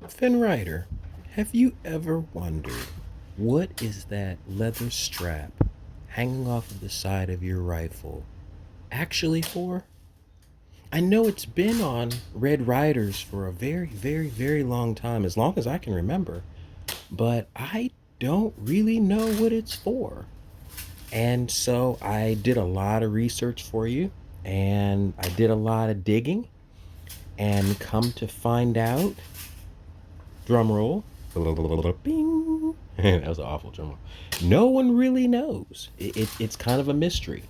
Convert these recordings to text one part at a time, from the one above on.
Finn Rider, have you ever wondered what is that leather strap hanging off of the side of your rifle actually for? I know it's been on Red Riders for a very, very, very long time, as long as I can remember, but I don't really know what it's for. And so I did a lot of research for you, and I did a lot of digging, and come to find out, drum roll. Bing. That was an awful drum roll. No one really knows. It's kind of a mystery.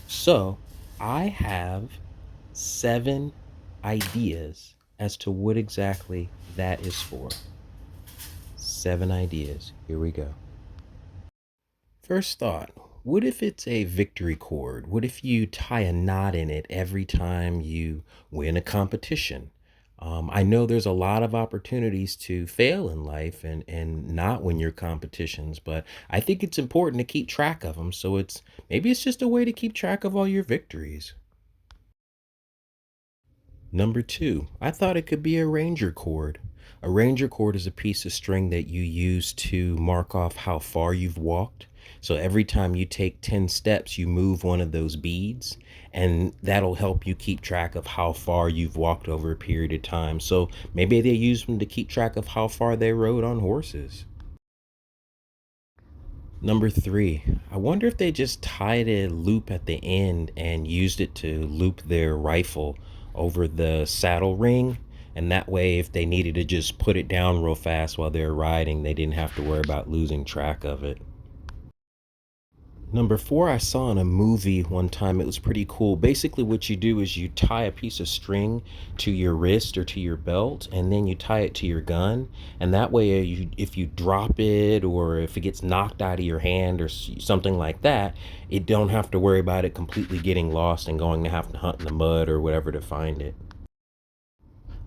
So I have 7 ideas as to what exactly that is for. 7 ideas. Here we go. First thought, what if it's a victory cord? What if you tie a knot in it every time you win a competition? I know there's a lot of opportunities to fail in life and not win your competitions, but I think it's important to keep track of them. So maybe it's just a way to keep track of all your victories. Number two, I thought it could be a ranger cord. A ranger cord is a piece of string that you use to mark off how far you've walked. So every time you take 10 steps, you move one of those beads, and that'll help you keep track of how far you've walked over a period of time. So maybe they use them to keep track of how far they rode on horses. Number three, I wonder if they just tied a loop at the end and used it to loop their rifle over the saddle ring. And that way, if they needed to just put it down real fast while they're riding, they didn't have to worry about losing track of it. Number four, I saw in a movie one time. It was pretty cool. Basically, what you do is you tie a piece of string to your wrist or to your belt, and then you tie it to your gun. And that way, if you drop it or if it gets knocked out of your hand or something like that, it don't have to worry about it completely getting lost and going to have to hunt in the mud or whatever to find it.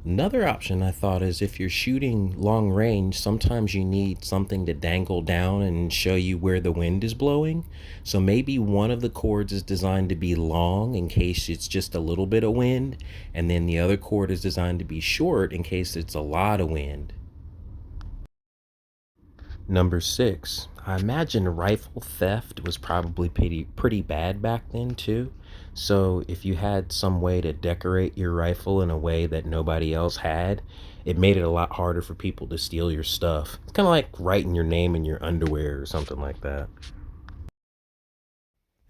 Another option I thought is if you're shooting long range, sometimes you need something to dangle down and show you where the wind is blowing. So maybe one of the cords is designed to be long in case it's just a little bit of wind, and then the other cord is designed to be short in case it's a lot of wind. Number six, I imagine rifle theft was probably pretty bad back then too. So if you had some way to decorate your rifle in a way that nobody else had, it made it a lot harder for people to steal your stuff. It's kind of like writing your name in your underwear or something like that.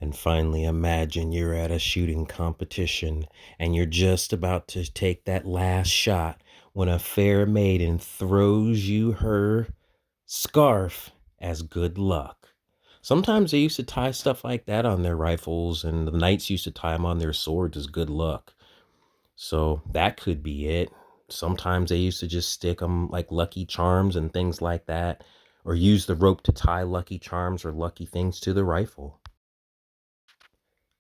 And finally, imagine you're at a shooting competition and you're just about to take that last shot when a fair maiden throws you her scarf as good luck. Sometimes they used to tie stuff like that on their rifles, and the knights used to tie them on their swords as good luck. So that could be it. Sometimes they used to just stick them like lucky charms and things like that, or use the rope to tie lucky charms or lucky things to the rifle.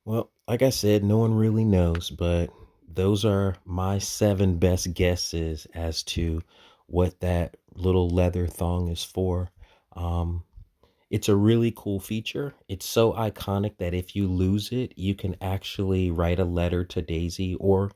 Well, like I said, no one really knows, but those are my 7 best guesses as to what that little leather thong is for. Um, it's a really cool feature. It's so iconic that if you lose it, you can actually write a letter to Daisy or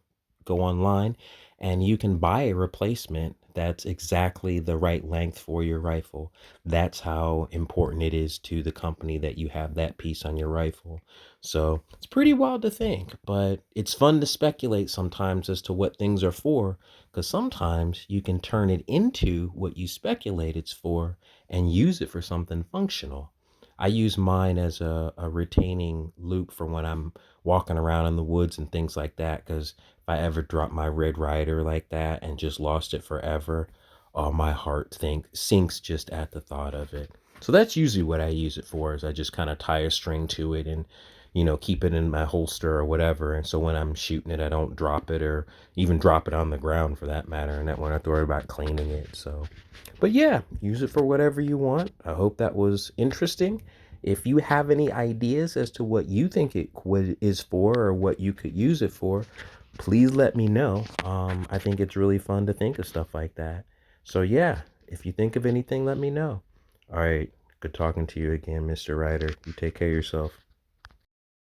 go online and you can buy a replacement that's exactly the right length for your rifle. That's how important it is to the company that you have that piece on your rifle. So it's pretty wild to think, but it's fun to speculate sometimes as to what things are for, because sometimes you can turn it into what you speculate it's for and use it for something functional. I use mine as a retaining loop for when I'm walking around in the woods and things like that. Because if I ever drop my Red Rider like that and just lost it forever, oh, my heart sinks just at the thought of it. So that's usually what I use it for. Is I just kind of tie a string to it and keep it in my holster or whatever. And so when I'm shooting it, I don't drop it or even drop it on the ground for that matter. And that when I have to worry about cleaning it. So but yeah, use it for whatever you want. I hope that was interesting. If you have any ideas as to what you think is for or what you could use it for, please let me know. I think it's really fun to think of stuff like that. So yeah, if you think of anything, let me know. All right, good talking to you again, Mr. Ryder. You take care of yourself.